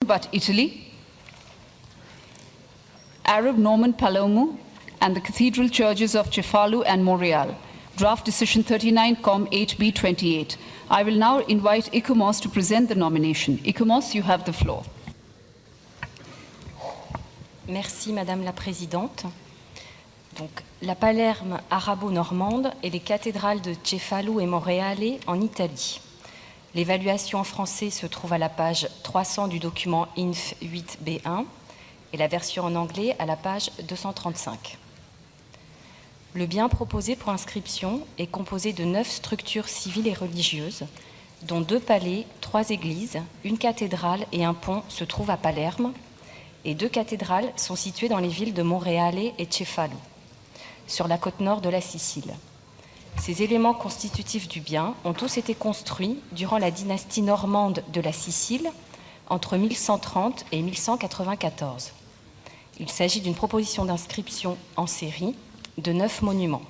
but Italy, Arab Norman Palermo, and the cathedral churches of Cefalu and Montreal. Draft Decision 39, Com 8B28. I will now invite ICOMOS to present the nomination. ICOMOS, you have the floor. Merci Madame la Présidente. Donc, la Palerme arabo-normande et les cathédrales de Cefalu et Monreale en Italie. L'évaluation en français se trouve à la page 300 du document INF 8B1 et la version en anglais à la page 235. Le bien proposé pour inscription est composé de 9 structures civiles et religieuses, dont 2 palais, 3 églises, une cathédrale et un pont se trouvent à Palerme, et 2 cathédrales sont situées dans les villes de Monreale et Cefalu, sur la côte nord de la Sicile. Ces éléments constitutifs du bien ont tous été construits durant la dynastie normande de la Sicile, entre 1130 et 1194. Il s'agit d'une proposition d'inscription en série de 9 monuments.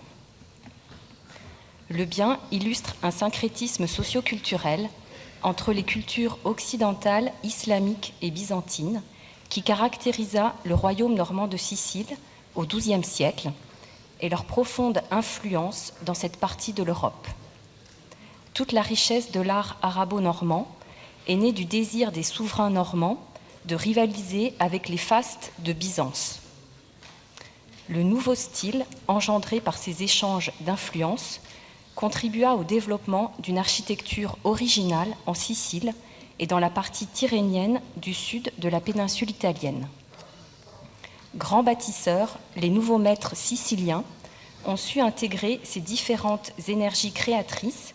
Le bien illustre un syncrétisme socio-culturel entre les cultures occidentales, islamiques et byzantines qui caractérisa le royaume normand de Sicile au XIIe siècle et leur profonde influence dans cette partie de l'Europe. Toute la richesse de l'art arabo-normand est née du désir des souverains normands de rivaliser avec les fastes de Byzance. Le nouveau style, engendré par ces échanges d'influences, contribua au développement d'une architecture originale en Sicile et dans la partie tyrrhénienne du sud de la péninsule italienne. Grands bâtisseurs, les nouveaux maîtres siciliens ont su intégrer ces différentes énergies créatrices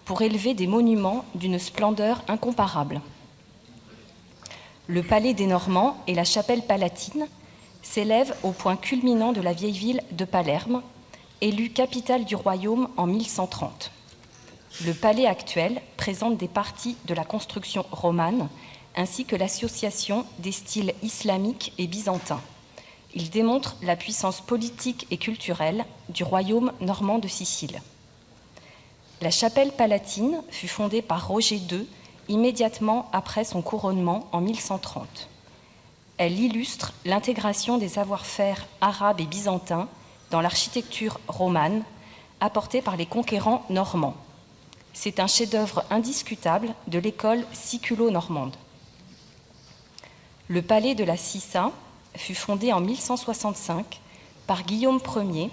pour élever des monuments d'une splendeur incomparable. Le palais des Normands et la chapelle palatine s'élèvent au point culminant de la vieille ville de Palerme, élue capitale du royaume en 1130. Le palais actuel présente des parties de la construction romane ainsi que l'association des styles islamiques et byzantins. Il démontre la puissance politique et culturelle du royaume normand de Sicile. La chapelle palatine fut fondée par Roger II immédiatement après son couronnement en 1130. Elle illustre l'intégration des savoir-faire arabes et byzantins dans l'architecture romane apportée par les conquérants normands. C'est un chef-d'œuvre indiscutable de l'école siculo-normande. Le palais de la Cissa fut fondé en 1165 par Guillaume Ier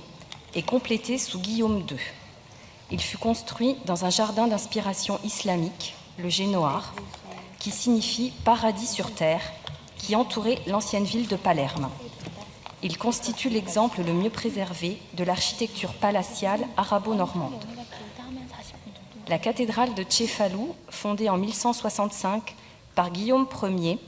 et complété sous Guillaume II. Il fut construit dans un jardin d'inspiration islamique, le Génoar, qui signifie « paradis sur terre », qui entourait l'ancienne ville de Palerme. Il constitue l'exemple le mieux préservé de l'architecture palatiale arabo-normande. La cathédrale de Cefalu, fondée en 1165 par Guillaume Ier,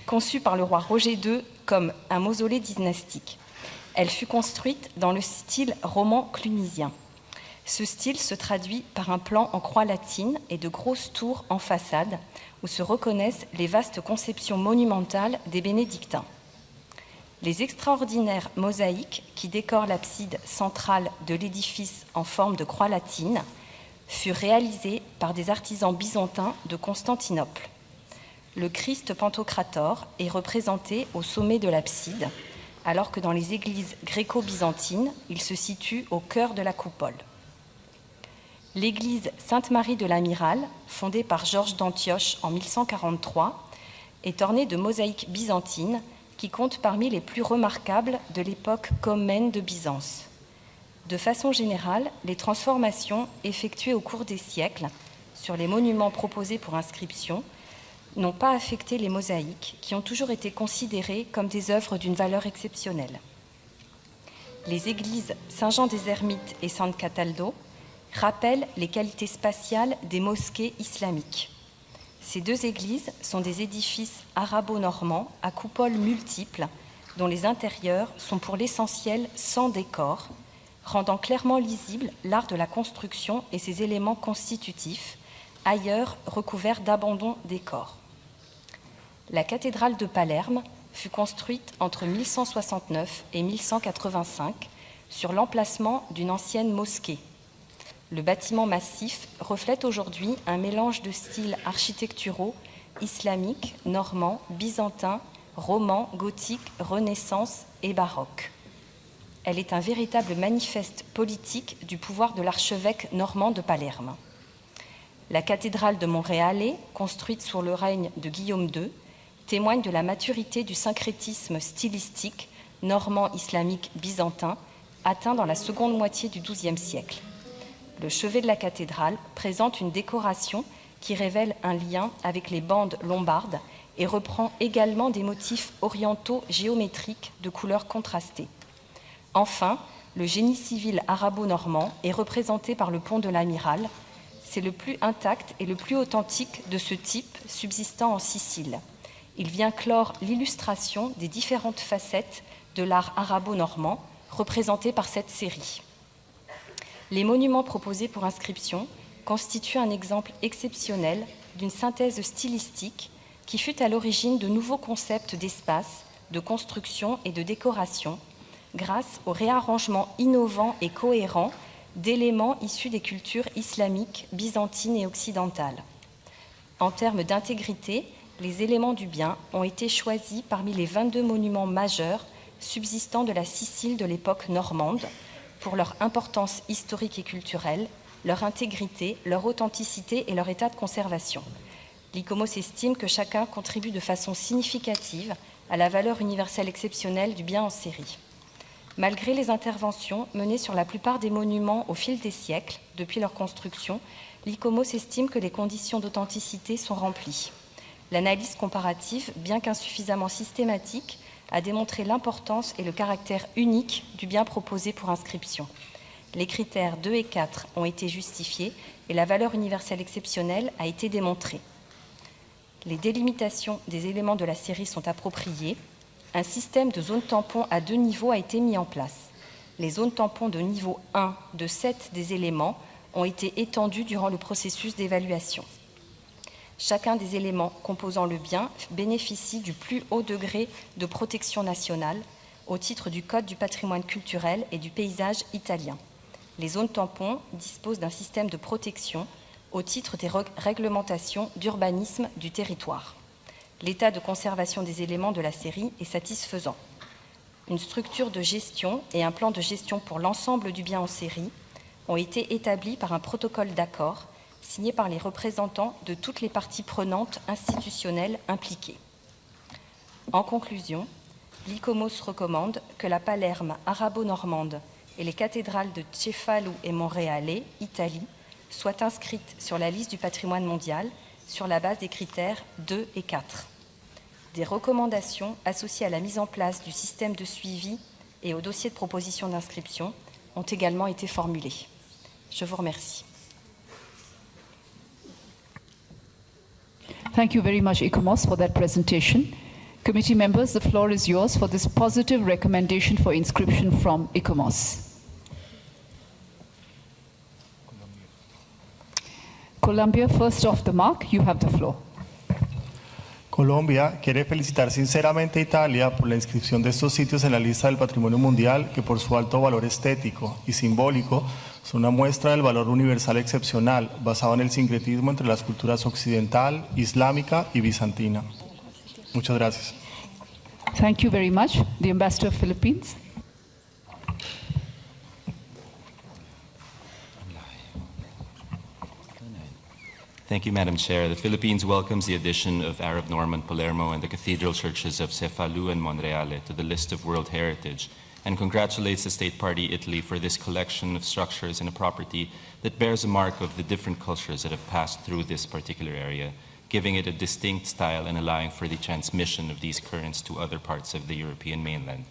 conçue par le roi Roger II comme un mausolée dynastique. Elle fut construite dans le style roman clunisien. Ce style se traduit par un plan en croix latine et de grosses tours en façade, où se reconnaissent les vastes conceptions monumentales des bénédictins. Les extraordinaires mosaïques qui décorent l'abside centrale de l'édifice en forme de croix latine furent réalisées par des artisans byzantins de Constantinople. Le Christ Pantocrator est représenté au sommet de l'abside, alors que dans les églises gréco-byzantines, il se situe au cœur de la coupole. L'église Sainte-Marie de l'Amiral, fondée par Georges d'Antioche en 1143, est ornée de mosaïques byzantines qui comptent parmi les plus remarquables de l'époque comnène de Byzance. De façon générale, les transformations effectuées au cours des siècles sur les monuments proposés pour inscription n'ont pas affecté les mosaïques, qui ont toujours été considérées comme des œuvres d'une valeur exceptionnelle. Les églises Saint-Jean-des-Ermites et San Cataldo rappellent les qualités spatiales des mosquées islamiques. Ces 2 églises sont des édifices arabo-normands à coupoles multiples, dont les intérieurs sont pour l'essentiel sans décor, rendant clairement lisible l'art de la construction et ses éléments constitutifs, ailleurs recouverts d'abondants décors. La cathédrale de Palerme fut construite entre 1169 et 1185 sur l'emplacement d'une ancienne mosquée. Le bâtiment massif reflète aujourd'hui un mélange de styles architecturaux islamiques, normands, byzantins, romans, gothiques, renaissance et baroque. Elle est un véritable manifeste politique du pouvoir de l'archevêque normand de Palerme. La cathédrale de Monreale, construite sous le règne de Guillaume II, témoigne de la maturité du syncrétisme stylistique normand islamique byzantin atteint dans la seconde moitié du XIIe siècle. Le chevet de la cathédrale présente une décoration qui révèle un lien avec les bandes lombardes et reprend également des motifs orientaux géométriques de couleurs contrastées. Enfin, le génie civil arabo-normand est représenté par le pont de l'Amiral. C'est le plus intact et le plus authentique de ce type subsistant en Sicile. Il vient clore l'illustration des différentes facettes de l'art arabo-normand représentées par cette série. Les monuments proposés pour inscription constituent un exemple exceptionnel d'une synthèse stylistique qui fut à l'origine de nouveaux concepts d'espace, de construction et de décoration, grâce au réarrangement innovant et cohérent d'éléments issus des cultures islamiques, byzantines et occidentales. En termes d'intégrité, les éléments du bien ont été choisis parmi les 22 monuments majeurs subsistant de la Sicile de l'époque normande pour leur importance historique et culturelle, leur intégrité, leur authenticité et leur état de conservation. L'ICOMOS estime que chacun contribue de façon significative à la valeur universelle exceptionnelle du bien en série. Malgré les interventions menées sur la plupart des monuments au fil des siècles, depuis leur construction, l'ICOMOS estime que les conditions d'authenticité sont remplies. L'analyse comparative, bien qu'insuffisamment systématique, a démontré l'importance et le caractère unique du bien proposé pour inscription. Les critères 2 et 4 ont été justifiés et la valeur universelle exceptionnelle a été démontrée. Les délimitations des éléments de la série sont appropriées. Un système de zones tampons à 2 niveaux a été mis en place. Les zones tampons de niveau 1 de 7 des éléments ont été étendues durant le processus d'évaluation. Chacun des éléments composant le bien bénéficie du plus haut degré de protection nationale au titre du Code du patrimoine culturel et du paysage italien. Les zones tampons disposent d'un système de protection au titre des réglementations d'urbanisme du territoire. L'état de conservation des éléments de la série est satisfaisant. Une structure de gestion et un plan de gestion pour l'ensemble du bien en série ont été établis par un protocole d'accord signé par les représentants de toutes les parties prenantes institutionnelles impliquées. En conclusion, l'ICOMOS recommande que la Palerme arabo-normande et les cathédrales de Cefalù et Monreale, Italie, soient inscrites sur la liste du patrimoine mondial sur la base des critères 2 et 4. Des recommandations associées à la mise en place du système de suivi et au dossier de proposition d'inscription ont également été formulées. Je vous remercie. Thank you very much, ICOMOS, for that presentation. Committee members, the floor is yours for this positive recommendation for inscription from ICOMOS. Colombia, first off the mark, you have the floor. Colombia quiere felicitar sinceramente a Italia por la inscripción de estos sitios en la lista del Patrimonio Mundial que por su alto valor estético y simbólico son una muestra del valor universal excepcional basado en el sincretismo entre las culturas occidental, islámica y bizantina. Muchas gracias. Thank you very much. The Ambassador of Philippines. Thank you, Madam Chair. The Philippines welcomes the addition of Arab Norman Palermo and the cathedral churches of Cefalù and Monreale to the list of World Heritage, and congratulates the state party Italy for this collection of structures and a property that bears a mark of the different cultures that have passed through this particular area, giving it a distinct style and allowing for the transmission of these currents to other parts of the European mainland.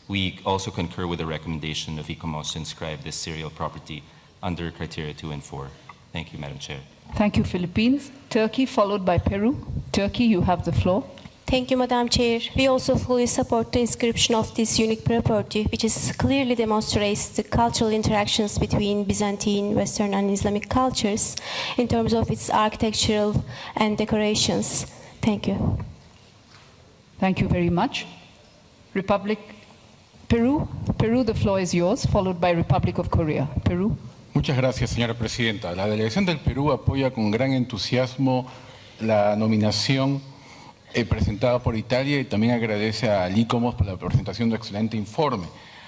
We also concur with the recommendation of ICOMOS to inscribe this serial property under criteria 2 and 4. Thank you, Madam Chair. Thank you, Philippines. Turkey, followed by Peru. Turkey, you have the floor. Thank you, Madam Chair. We also fully support the inscription of this unique property, which clearly demonstrates the cultural interactions between Byzantine, Western, and Islamic cultures in terms of its architectural and decorations. Thank you. Thank you very much. Republic, Peru. Peru, the floor is yours, followed by Republic of Korea. Peru. Muchas gracias, señora presidenta. La delegación del Perú apoya con gran entusiasmo la nominación presentada por Italia y también agradece al ICOMOS por la presentación de un excelente informe.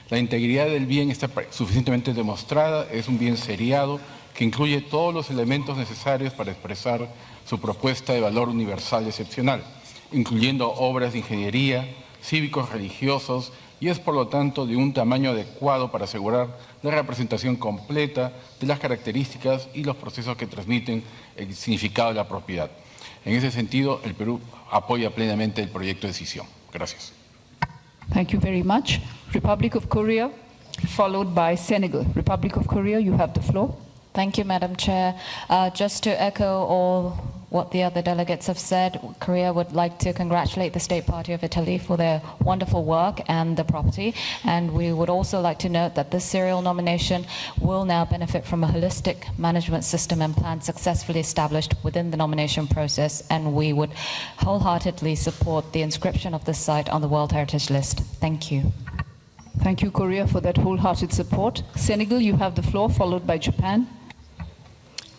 La integridad del bien está suficientemente demostrada, es un bien seriado que incluye todos los elementos necesarios para expresar su propuesta de valor universal excepcional, incluyendo obras de ingeniería, cívicos religiosos, y es por lo tanto de un tamaño adecuado para asegurar la representación completa de las características y los procesos que transmiten el significado de la propiedad. En ese sentido, el Perú apoya plenamente el proyecto de decisión. Gracias. Thank you very much. Republic of Korea, followed by Senegal. Republic of Korea, you have the floor. Thank you, Madam Chair. Just to echo all what the other delegates have said, Korea would like to congratulate the State Party of Italy for their wonderful work and the property. And we would also like to note that this serial nomination will now benefit from a holistic management system and plan successfully established within the nomination process. And we would wholeheartedly support the inscription of this site on the World Heritage List. Thank you. Thank you, Korea, for that wholehearted support. Senegal, you have the floor, followed by Japan.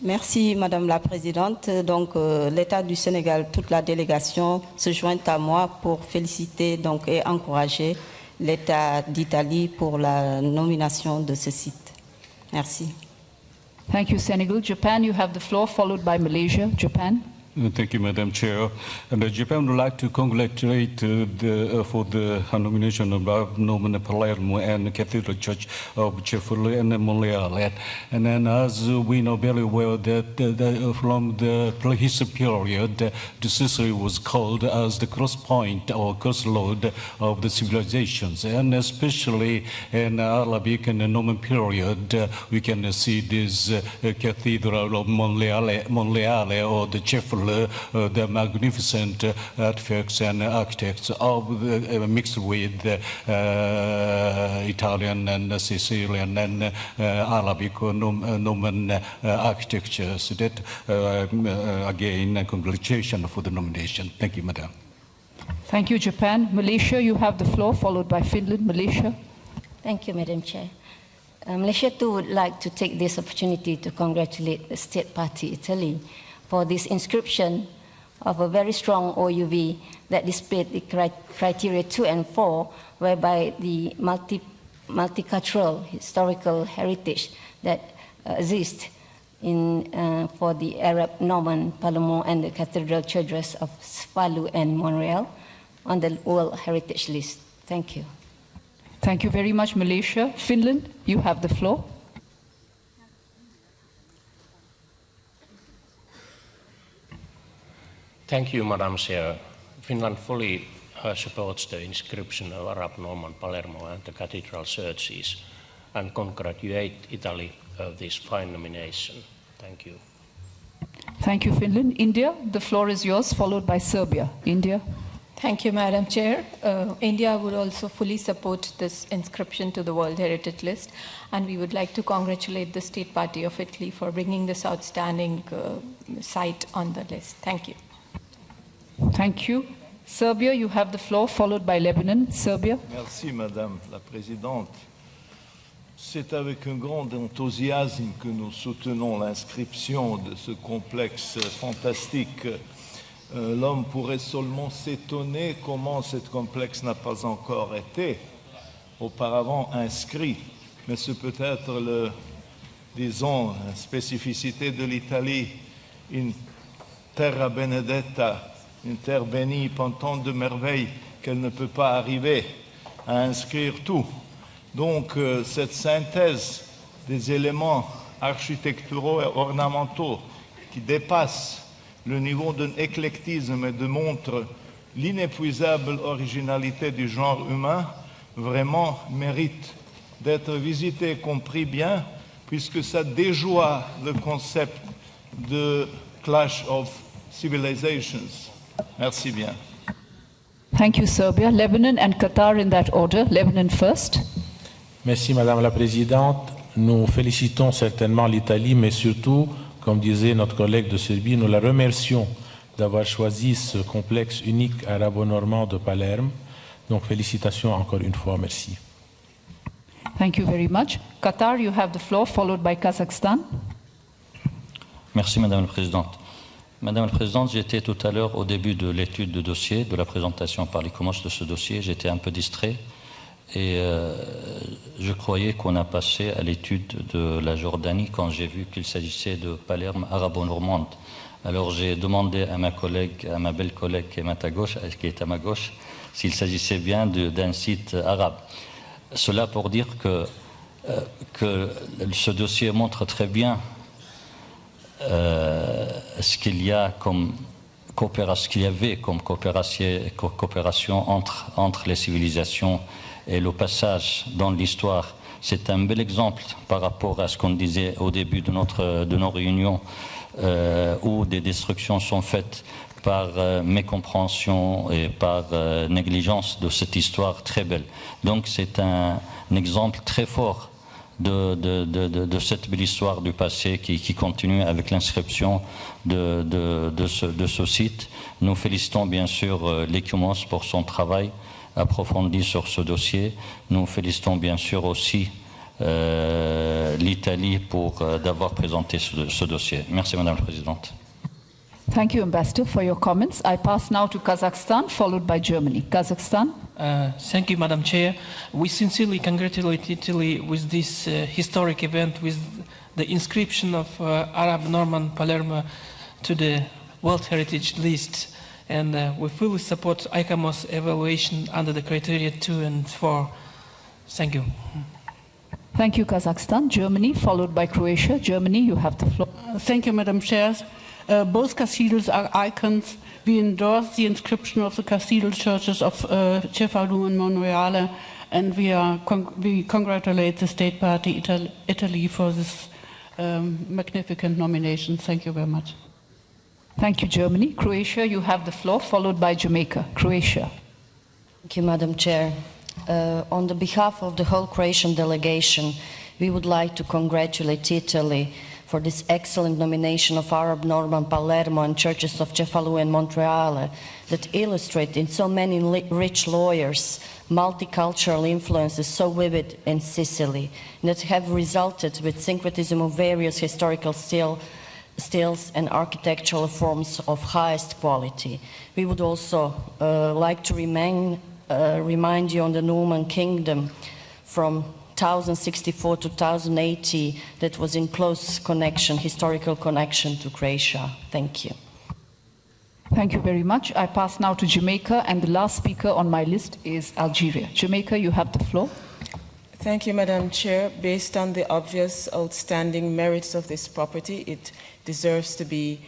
Merci Madame la Présidente. Donc l'État du Sénégal, toute la délégation se joint à moi pour féliciter donc, et encourager l'État d'Italie pour la nomination de ce site. Merci. Thank you, Senegal. Japan, you have the floor, followed by Malaysia. Japan. Thank you, Madam Chair. And Japan would like to congratulate for the nomination of Norman Palermo and Cathedral Church of Cefalu and Monreale. And then, as we know very well, that from the prehistoric period, the Sicily was called as the cross point or crossroad of the civilizations, and especially in Arabic and Norman period, we can see this Cathedral of Monreale or the Cefalu. The magnificent artifacts and architects of mixed with Italian and Sicilian and Arabic Norman architectures. That again, congratulations for the nomination. Thank you, Madam. Thank you, Japan. Malaysia, you have the floor, followed by Finland. Malaysia. Thank you, Madam Chair. Malaysia too would like to take this opportunity to congratulate the State Party Italy for this inscription of a very strong OUV that displayed the criteria 2 and 4, whereby the multicultural historical heritage that exists for the Arab Norman Palermo and the Cathedral Churches of Cefalu and Monreale on the World Heritage List. Thank you. Thank you very much, Malaysia. Finland, you have the floor. Thank you, Madam Chair. Finland fully supports the inscription of Arab Norman Palermo and the cathedral churches and congratulate Italy of this fine nomination. Thank you. Thank you, Finland. India, the floor is yours, followed by Serbia. India. Thank you, Madam Chair. India would also fully support this inscription to the World Heritage List, and we would like to congratulate the State Party of Italy for bringing this outstanding site on the list. Thank you. Thank you. Serbia, you have the floor, followed by Lebanon. Serbia. Merci, Madame la Présidente. C'est avec un grand enthousiasme que nous soutenons l'inscription de ce complexe fantastique. L'homme pourrait seulement s'étonner comment ce complexe n'a pas encore été auparavant inscrit. Mais c'est peut-être, disons, la spécificité de l'Italie, une terra benedetta, une terre bénie, tant de merveilles qu'elle ne peut pas arriver à inscrire tout. Donc, cette synthèse des éléments architecturaux et ornementaux qui dépassent le niveau d'un éclectisme et démontre l'inépuisable originalité du genre humain, vraiment mérite d'être visité et compris bien, puisque ça déjoue le concept de clash of civilizations. Merci bien. Thank you, Serbia. Lebanon and Qatar in that order. Lebanon first. Merci, Madame la Présidente. Nous félicitons certainement l'Italie, mais surtout, comme disait notre collègue de Serbie, nous la remercions d'avoir choisi ce complexe unique arabo-normand de Palerme. Donc félicitations encore une fois, merci. Thank you very much. Qatar, you have the floor, followed by Kazakhstan. Merci Madame la Présidente. Madame la Présidente, j'étais tout à l'heure au début de l'étude de dossier, de la présentation par l'ICOMOS de ce dossier. J'étais un peu distrait et je croyais qu'on a passé à l'étude de la Jordanie quand j'ai vu qu'il s'agissait de Palerme arabo-normande. Alors j'ai demandé à ma collègue, à ma belle collègue qui est à ma gauche, s'il s'agissait bien d'un site arabe. Cela pour dire que ce dossier montre très bien ce qu'il y avait comme coopération entre les civilisations et le passage dans l'histoire. C'est un bel exemple par rapport à ce qu'on disait au début de nos réunions où des destructions sont faites par mécompréhension et par négligence de cette histoire très belle. Donc c'est un exemple très fort de cette belle histoire du passé qui continue avec l'inscription de ce site. Nous félicitons bien sûr l'ICOMOS pour son travail approfondi sur ce dossier. Nous félicitons bien sûr aussi l'Italie d'avoir présenté ce dossier. Merci Madame la Présidente. Thank you, Ambassador, for your comments. I pass now to Kazakhstan, followed by Germany. Kazakhstan. Thank you, Madam Chair. We sincerely congratulate Italy with this historic event, with the inscription of Arab Norman Palermo to the World Heritage List. And we fully support ICOMOS evaluation under the criteria 2 and 4. Thank you. Thank you, Kazakhstan. Germany, followed by Croatia. Germany, you have the floor. Thank you, Madam Chair. Both cathedrals are icons. We endorse the inscription of the cathedral churches of Cefalù and Monreale, and we congratulate the State Party Italy for this magnificent nomination. Thank you very much. Thank you, Germany. Croatia, you have the floor, followed by Jamaica. Croatia. Thank you, Madam Chair. On the behalf of the whole Croatian delegation, we would like to congratulate Italy for this excellent nomination of Arab Norman Palermo and churches of Cefalù and Monreale that illustrate in so many rich lawyers multicultural influences so vivid in Sicily, and that have resulted with syncretism of various historical styles and architectural forms of highest quality. We would also like to remind you on the Norman Kingdom from 1064 to 1080 that was in close connection, historical connection to Croatia. Thank you. Thank you very much. I pass now to Jamaica, and the last speaker on my list is Algeria. Jamaica, you have the floor. Thank you, Madam Chair. Based on the obvious outstanding merits of this property, it deserves to be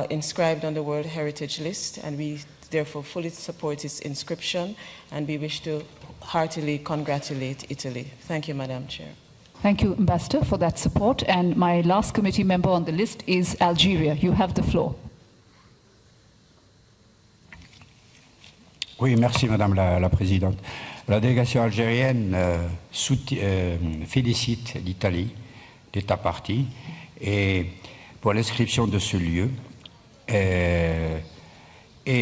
inscribed on the World Heritage List, and we therefore fully support its inscription, and we wish to heartily congratulate Italy. Thank you, Madam Chair. Thank you, Ambassador, for that support. And my last committee member on the list is Algeria. You have the floor. Oui, merci Madame la Présidente. La délégation algérienne félicite l'Italie, l'État partie, et pour l'inscription de ce lieu, et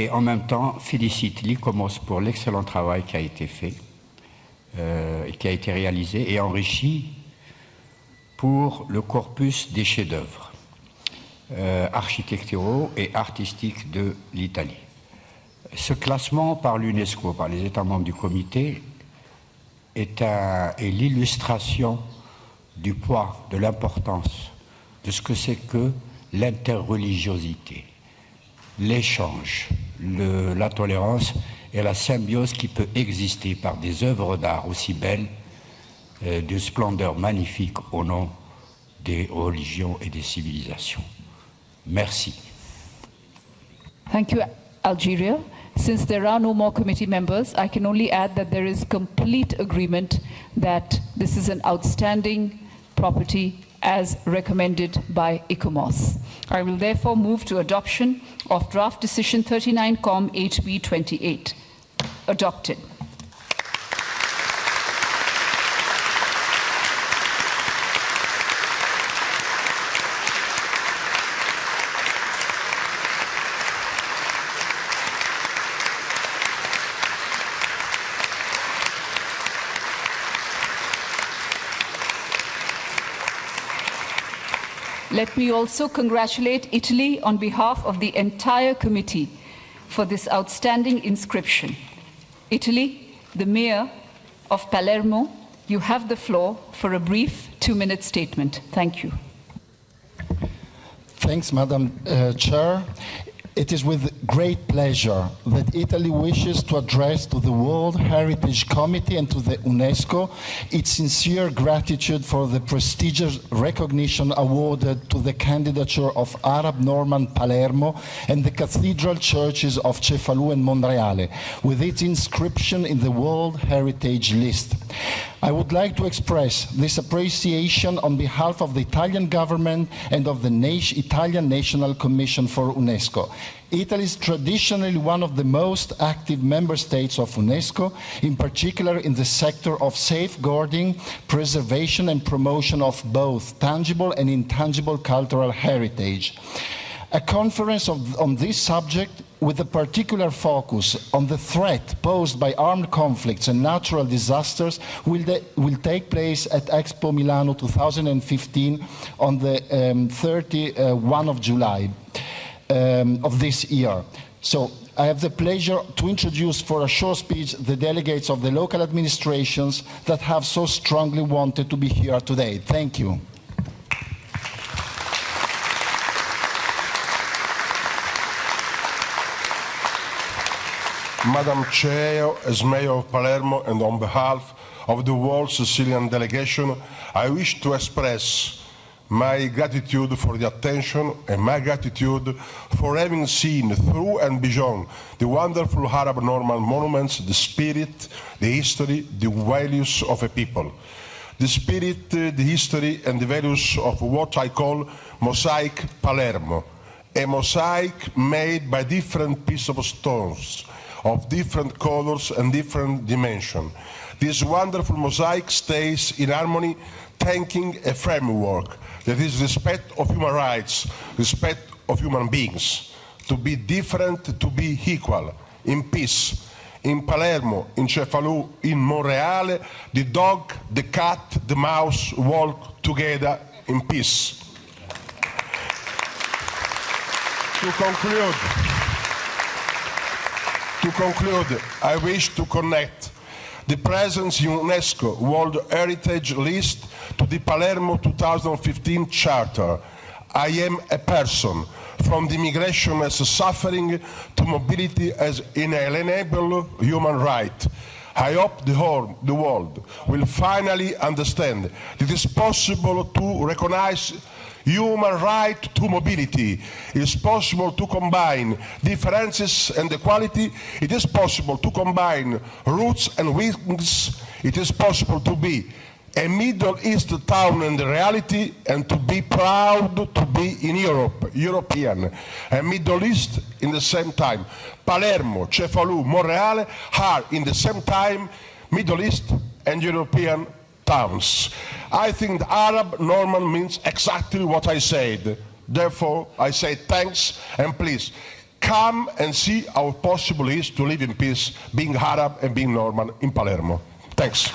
en même temps félicite l'ICOMOS pour l'excellent travail qui a été fait, qui a été réalisé et enrichi pour le corpus des chefs-d'œuvre architecturaux et artistiques de l'Italie. Ce classement par l'UNESCO, par les États membres du comité, est l'illustration du poids, de l'importance de ce que c'est que l'interreligiosité, l'échange, la tolérance et la symbiose qui peut exister par des œuvres d'art aussi belles, de splendeur magnifique au nom des religions et des civilisations. Merci. Thank you, Algeria. Since there are no more committee members, I can only add that there is complete agreement that this is an outstanding property as recommended by ICOMOS. I will therefore move to adoption of Draft Decision 39-COM HB 28. Adopted. Let me also congratulate Italy on behalf of the entire committee for this outstanding inscription. Italy, the Mayor of Palermo, you have the floor for a brief 2-minute statement. Thank you. Thanks, Madam Chair. It is with great pleasure that Italy wishes to address to the World Heritage Committee and to the UNESCO its sincere gratitude for the prestigious recognition awarded to the candidature of Arab Norman Palermo and the cathedral churches of Cefalù and Monreale, with its inscription in the World Heritage List. I would like to express this appreciation on behalf of the Italian government and of the Italian National Commission for UNESCO. Italy is traditionally one of the most active member states of UNESCO, in particular in the sector of safeguarding, preservation and promotion of both tangible and intangible cultural heritage. A conference on this subject, with a particular focus on the threat posed by armed conflicts and natural disasters, will take place at Expo Milano 2015 on the 31 of July of this year. So I have the pleasure to introduce for a short speech the delegates of the local administrations that have so strongly wanted to be here today. Thank you. Madam Chair, as Mayor of Palermo and on behalf of the whole Sicilian delegation, I wish to express my gratitude for the attention and my gratitude for having seen through and beyond the wonderful Arab Norman monuments, the spirit, the history, the values of a people. The spirit, the history and the values of what I call Mosaic Palermo, a mosaic made by different pieces of stones of different colors and different dimensions. This wonderful mosaic stays in harmony, thanking a framework that is respect of human rights, respect of human beings, to be different, to be equal, in peace. In Palermo, in Cefalù, in Monreale, the dog, the cat, the mouse walk together in peace. To conclude, I wish to connect the presence in UNESCO World Heritage List to the Palermo 2015 Charter. I am a person, from the immigration as a suffering to mobility as inalienable human right. I hope the world will finally understand that it is possible to recognize human right to mobility. It is possible to combine differences and equality. It is possible to combine roots and wings. It is possible to be a Middle East town in the reality and to be proud to be in Europe, European, and Middle East in the same time. Palermo, Cefalù, Monreale are in the same time Middle East and European towns. I think the Arab Norman means exactly what I said. Therefore, I say thanks and please come and see how possible it is to live in peace, being Arab and being Norman in Palermo. Thanks.